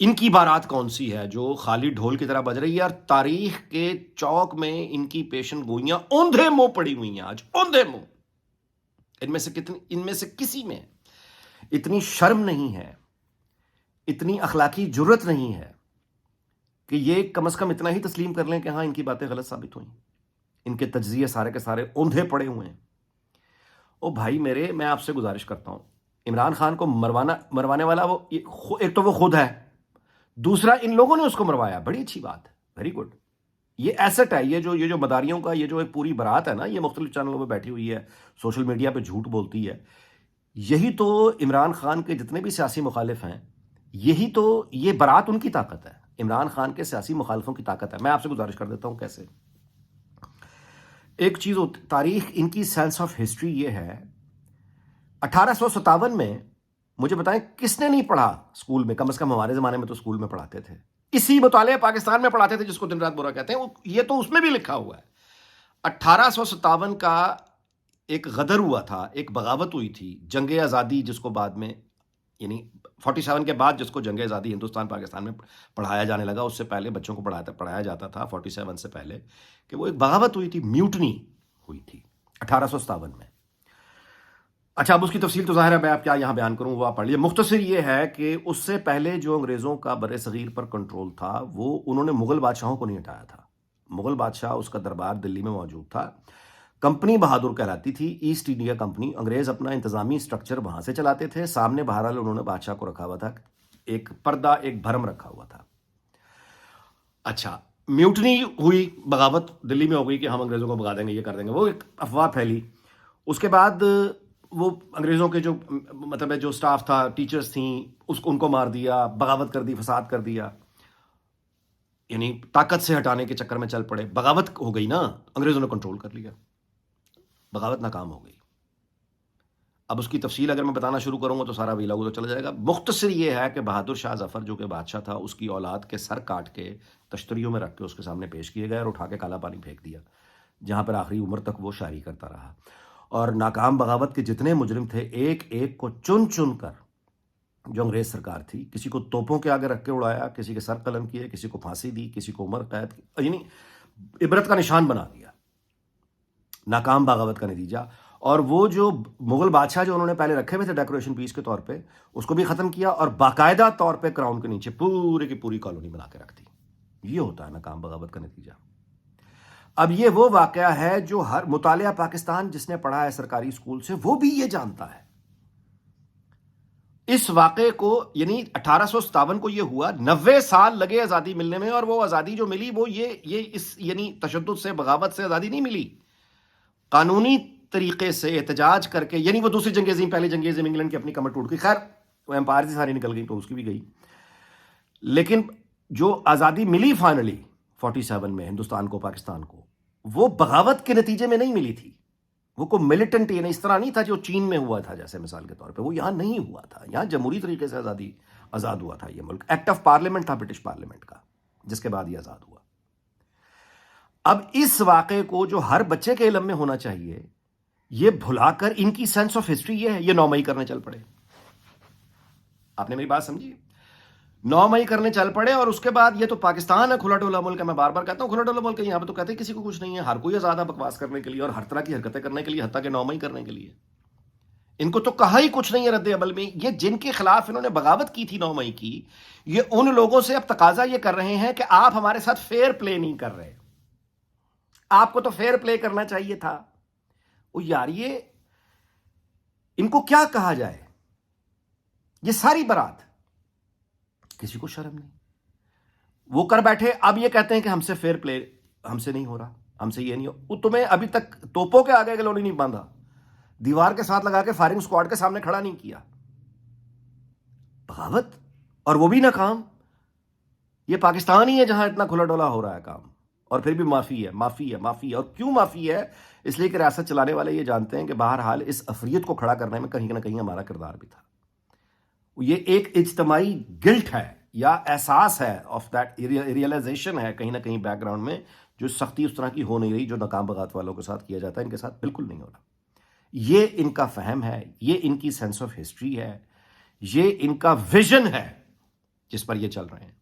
ان کی بارات کون سی ہے جو خالی ڈھول کی طرح بج رہی ہے اور تاریخ کے چوک میں ان کی پیشن گوئیاں اوندھے منہ پڑی ہوئی ہیں آج، اوندھے منہ. ان میں سے کسی میں اتنی شرم نہیں ہے، اتنی اخلاقی جرت نہیں ہے کہ یہ کم از کم اتنا ہی تسلیم کر لیں کہ ہاں ان کی باتیں غلط ثابت ہوئیں. ان کے تجزیے سارے کے سارے اوندھے پڑے ہوئے ہیں. او بھائی میرے، میں آپ سے گزارش کرتا ہوں، عمران خان کو مروانے والا وہ ایک تو وہ خود ہے، دوسرا ان لوگوں نے اس کو مروایا. بڑی اچھی بات، ویری گڈ. یہ ایسٹ ہے، یہ جو مداریوں کا یہ جو ایک پوری بارات ہے نا، یہ مختلف چینلوں پہ بیٹھی ہوئی ہے، سوشل میڈیا پہ جھوٹ بولتی ہے. یہی تو عمران خان کے جتنے بھی سیاسی مخالف ہیں، یہی تو یہ بارات ان کی طاقت ہے، عمران خان کے سیاسی مخالفوں کی طاقت ہے. میں آپ سے گزارش کر دیتا ہوں کیسے. ایک چیز تاریخ ان کی سینس آف ہسٹری یہ ہے، 1857 میں مجھے بتائیں کس نے نہیں پڑھا اسکول میں؟ کم از کم ہمارے زمانے میں تو اسکول میں پڑھاتے تھے، اسی مطالعہ پاکستان میں پڑھاتے تھے جس کو دن رات برا کہتے ہیں. یہ تو اس میں بھی لکھا ہوا ہے. 1857 کا ایک غدر ہوا تھا، ایک بغاوت ہوئی تھی، جنگ آزادی جس کو بعد میں، یعنی 47 کے بعد جس کو جنگ آزادی ہندوستان پاکستان میں پڑھایا جانے لگا، اس سے پہلے بچوں کو پڑھایا جاتا تھا 47 سے پہلے، کہ وہ ایک بغاوت ہوئی تھی، میوٹنی ہوئی تھی 1857 میں. اچھا، اب اس کی تفصیل تو ظاہر ہے میں آپ کیا یہاں بیان کروں، وہ آپ پڑھ لیے. مختصر یہ ہے کہ اس سے پہلے جو انگریزوں کا بر صغیر پر کنٹرول تھا، وہ انہوں نے مغل بادشاہوں کو نہیں ہٹایا تھا. مغل بادشاہ، اس کا دربار دلی میں موجود تھا، کمپنی بہادر کہلاتی تھی، ایسٹ انڈیا کمپنی. انگریز اپنا انتظامی سٹرکچر وہاں سے چلاتے تھے، سامنے بہرحال انہوں نے بادشاہ کو رکھا ہوا تھا، ایک پردہ، ایک بھرم رکھا ہوا تھا. اچھا، میوٹنی ہوئی، بغاوت دلی میں ہو گئی کہ ہم انگریزوں کو بھگا دیں گے، یہ کر دیں گے، وہ ایک افواہ پھیلی. اس کے بعد وہ انگریزوں کے جو مطلب ہے جو سٹاف تھا، ٹیچرز تھیں، ان کو مار دیا، بغاوت کر دی، فساد کر دیا، یعنی طاقت سے ہٹانے کے چکر میں چل پڑے. بغاوت ہو گئی نا، انگریزوں نے کنٹرول کر لیا، بغاوت ناکام ہو گئی. اب اس کی تفصیل اگر میں بتانا شروع کروں گا تو سارا ویلا تو چلا جائے گا. مختصر یہ ہے کہ بہادر شاہ ظفر جو کہ بادشاہ تھا، اس کی اولاد کے سر کاٹ کے تشتریوں میں رکھ کے اس کے سامنے پیش کیے گئے اور اٹھا کے کالا پانی پھینک دیا، جہاں پر آخری عمر تک وہ شاعری کرتا رہا. اور ناکام بغاوت کے جتنے مجرم تھے، ایک ایک کو چن چن کر جو انگریز سرکار تھی، کسی کو توپوں کے آگے رکھ کے اڑایا، کسی کے سر قلم کیے، کسی کو پھانسی دی، کسی کو عمر قید کی، یعنی عبرت کا نشان بنا دیا. ناکام بغاوت کا نتیجہ. اور وہ جو مغل بادشاہ جو انہوں نے پہلے رکھے ہوئے تھے ڈیکوریشن پیس کے طور پہ، اس کو بھی ختم کیا اور باقاعدہ طور پہ کراؤن کے نیچے پوری کی پوری کالونی بنا کے رکھ دی. یہ ہوتا ہے ناکام بغاوت کا نتیجہ. اب یہ وہ واقعہ ہے جو ہر مطالعہ پاکستان جس نے پڑھا ہے سرکاری اسکول سے، وہ بھی یہ جانتا ہے. اس واقعے کو، یعنی 1857 کو یہ ہوا، 90 سال لگے آزادی ملنے میں، اور وہ آزادی جو ملی وہ یہ اس یعنی تشدد سے، بغاوت سے آزادی نہیں ملی. قانونی طریقے سے احتجاج کر کے، یعنی وہ دوسری جنگ عظیم، پہلی جنگ عظیم انگلینڈ کی اپنی کمر ٹوٹ گئی، خیر وہ امپائر سے ساری نکل گئی تو اس کی بھی گئی. لیکن جو آزادی ملی فائنلی 47 میں ہندوستان کو، پاکستان کو، وہ بغاوت کے نتیجے میں نہیں ملی تھی. وہ کوئی ملیٹنٹ، یعنی اس طرح نہیں تھا جو چین میں ہوا تھا جیسے مثال کے طور پہ، وہ یہاں نہیں ہوا تھا. یہاں جمہوری طریقے سے آزاد ہوا تھا یہ ملک. ایکٹ آف پارلیمنٹ تھا برٹش پارلیمنٹ کا، جس کے بعد یہ آزاد ہوا. اب اس واقعے کو جو ہر بچے کے علم میں ہونا چاہیے، یہ بھلا کر ان کی سینس آف ہسٹری یہ ہے، یہ 9 مئی کرنے چل پڑے. آپ نے میری بات سمجھی؟ 9 مئی کرنے چل پڑے. اور اس کے بعد یہ تو پاکستان ہے، کھلا ڈولا ملک ہے. میں بار بار کہتا ہوں کھلا ڈولا ملک ہے. یہاں پہ تو کہتے ہیں کسی کو کچھ نہیں ہے، ہر کوئی آزاد ہے بکواس کرنے کے لیے اور ہر طرح کی حرکتیں کرنے کے لیے، حتیٰ کہ 9 مئی کرنے کے لیے. ان کو تو کہا ہی کچھ نہیں ہے رد عمل میں. یہ جن کے خلاف انہوں نے بغاوت کی تھی 9 مئی کی، یہ ان لوگوں سے اب تقاضا یہ کر رہے ہیں کہ آپ ہمارے ساتھ فیئر پلے نہیں کر رہے. آپ کو تو فیئر پلے کرنا چاہیے تھا. وہ یار، یہ ان کو کیا کہا جائے؟ یہ ساری برات، کسی کو شرم نہیں. وہ کر بیٹھے، اب یہ کہتے ہیں کہ ہم سے فیئر پلے، ہم سے نہیں ہو رہا، ہم سے یہ نہیں ہو. تمہیں ابھی تک توپوں کے آگے گلونی نہیں باندھا، دیوار کے ساتھ لگا کے فائرنگ سکواڈ کے سامنے کھڑا نہیں کیا. بغاوت، اور وہ بھی ناکام. یہ پاکستان ہی ہے جہاں اتنا کھلا ڈولا ہو رہا ہے کام، اور پھر بھی معافی ہے، معافی ہے، معافی ہے. اور کیوں معافی ہے؟ اس لیے کہ ریاست چلانے والے یہ جانتے ہیں کہ بہرحال اس افریت کو کھڑا کرنے میں کہیں نہ کہیں ہمارا کردار بھی تھا. یہ ایک اجتماعی گلٹ ہے یا احساس ہے، آف دیٹ ریئلائزیشن ہے کہیں نہ کہیں بیک گراؤنڈ میں، جو سختی اس طرح کی ہو نہیں رہی جو ناکام بغاوت والوں کے ساتھ کیا جاتا ہے، ان کے ساتھ بالکل نہیں ہو رہا. یہ ان کا فہم ہے، یہ ان کی سینس آف ہسٹری ہے، یہ ان کا ویژن ہے جس پر یہ چل رہے ہیں.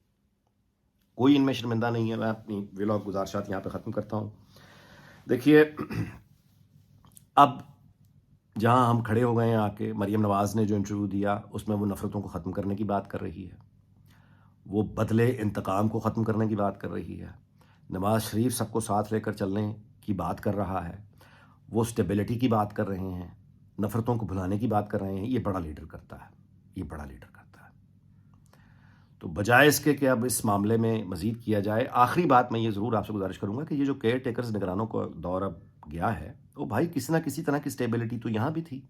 کوئی ان میں شرمندہ نہیں ہے. میں اپنی ویلاگ گزارشات یہاں پہ ختم کرتا ہوں. دیکھیے اب جہاں ہم کھڑے ہو گئے ہیں آ کے، مریم نواز نے جو انٹرویو دیا اس میں وہ نفرتوں کو ختم کرنے کی بات کر رہی ہے، وہ بدلے انتقام کو ختم کرنے کی بات کر رہی ہے. نواز شریف سب کو ساتھ لے کر چلنے کی بات کر رہا ہے، وہ اسٹیبلٹی کی بات کر رہے ہیں، نفرتوں کو بھلانے کی بات کر رہے ہیں. یہ بڑا لیڈر کرتا ہے، یہ بڑا لیڈر کرتا ہے. تو بجائے اس کے کہ اب اس معاملے میں مزید کیا جائے، آخری بات میں یہ ضرور آپ سے گزارش کروں گا کہ یہ جو کیئر ٹیکرز نگرانوں کا دور اب گیا ہے، وہ بھائی کسی نہ کسی طرح کی اسٹیبلٹی تو یہاں بھی تھی.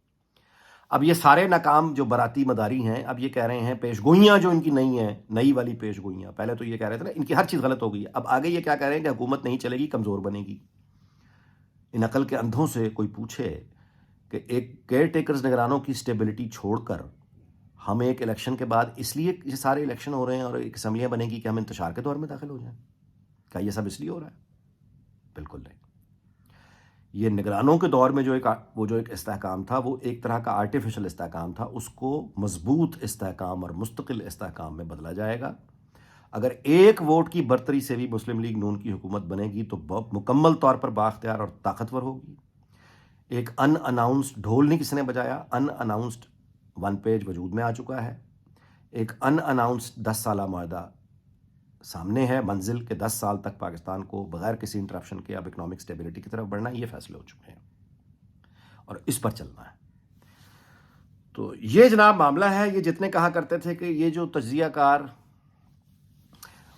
اب یہ سارے ناکام جو براتی مداری ہیں اب یہ کہہ رہے ہیں پیش گوئیاں جو ان کی نئی ہیں، نئی والی پیش گوئیاں، پہلے تو یہ کہہ رہے تھے نا ان کی ہر چیز غلط ہو گئی ہے، اب آگے یہ کیا کہہ رہے ہیں کہ حکومت نہیں چلے گی، کمزور بنے گی. ان عقل کے اندھوں سے کوئی پوچھے کہ ایک کیئر ٹیکرز نگرانوں کی اسٹیبلٹی چھوڑ کر ہم ایک الیکشن کے بعد اس لیے یہ سارے الیکشن ہو رہے ہیں اور ایک اسمبلیاں بنے گی کہ ہم انتشار کے دور میں داخل ہو جائیں؟ کیا یہ سب اس لیے ہو رہا ہے؟ بالکل نہیں. یہ نگرانوں کے دور میں جو ایک استحکام تھا، وہ ایک طرح کا آرٹیفیشل استحکام تھا، اس کو مضبوط استحکام اور مستقل استحکام میں بدلا جائے گا. اگر ایک ووٹ کی برتری سے بھی مسلم لیگ نون کی حکومت بنے گی تو بہت مکمل طور پر بااختیار اور طاقتور ہوگی. ایک ان اناؤنسڈ ڈھول نہیں کسی نے بجایا، ان اناؤنسڈ ون پیج وجود میں آ چکا ہے. ایک ان اناؤنسڈ 10 سالہ معاہدہ سامنے ہے، منزل کے 10 سال تک پاکستان کو بغیر کسی انٹرپشن کے اب اکنامک سٹیبلٹی کی طرف بڑھنا ہے. یہ فیصلے ہو چکے ہیں اور اس پر چلنا ہے. تو یہ جناب معاملہ ہے. یہ جتنے کہا کرتے تھے کہ یہ جو تجزیہ کار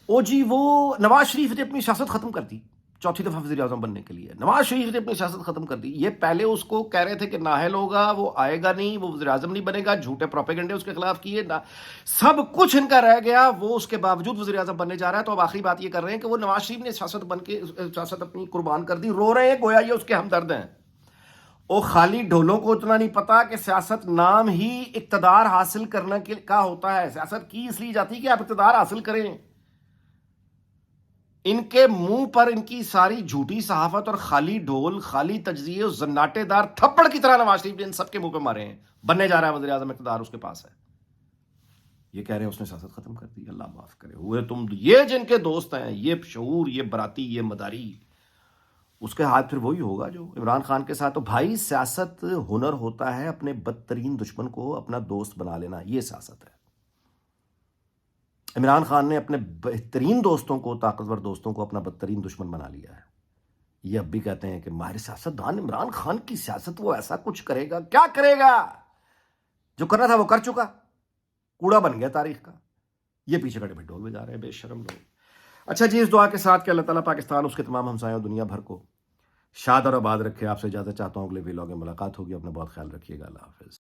جی وہ نواز شریف نے اپنی سیاست ختم کر دی چوتھی دفعہ وزیر اعظم بننے کے لیے. نواز شریف نے اپنی سیاست ختم کر دی. یہ پہلے اس کو کہہ رہے تھے کہ نااہل ہوگا، وہ آئے گا نہیں، وہ وزیر اعظم نہیں بنے گا، جھوٹے پروپیگنڈے اس کے خلاف کیے، سب کچھ ان کا رہ گیا، وہ اس کے باوجود وزیر اعظم بننے جا رہا ہے. تو اب آخری بات یہ کر رہے ہیں کہ وہ نواز شریف نے سیاست اپنی قربان کر دی. رو رہے ہیں گویا یہ اس کے ہمدرد ہیں. وہ خالی ڈھولوں کو اتنا نہیں پتا کہ سیاست نام ہی اقتدار حاصل کرنے کا ہوتا ہے. سیاست کی اس لیے جاتی ہے کہ آپ اقتدار حاصل کریں. ان کے منہ پر ان کی ساری جھوٹی صحافت اور خالی ڈھول، خالی تجزیے اور زناٹے دار تھپڑ کی طرح نواز شریف نے ان سب کے منہ پہ مارے ہیں. بننے جا رہا ہے وزیر اعظم، اقتدار اس کے پاس ہے. یہ کہہ رہے ہیں اس نے سیاست ختم کر دی. اللہ معاف کرے. ہوئے تم یہ جن کے دوست ہیں، یہ شعور، یہ براتی، یہ مداری، اس کے ہاتھ پھر وہی ہوگا جو عمران خان کے ساتھ. تو بھائی سیاست ہنر ہوتا ہے اپنے بدترین دشمن کو اپنا دوست بنا لینا. یہ سیاست ہے. عمران خان نے اپنے بہترین دوستوں کو، طاقتور دوستوں کو اپنا بدترین دشمن بنا لیا ہے. یہ اب بھی کہتے ہیں کہ ماہر سیاست دان عمران خان کی سیاست، وہ ایسا کچھ کرے گا. کیا کرے گا؟ جو کرنا تھا وہ کر چکا، کوڑا بن گیا تاریخ کا. یہ پیچھے کھڑے ڈھول میں جا رہے ہیں بے شرم لوگ. اچھا جی، اس دعا کے ساتھ کہ اللہ تعالیٰ پاکستان، اس کے تمام ہمسایوں، دنیا بھر کو شاد اور آباد رکھے. آپ سے اجازت چاہتا ہوں، اگلے ویلاگ میں ملاقات ہوگی. اپنا بہت خیال رکھیے گا. اللہ حافظ.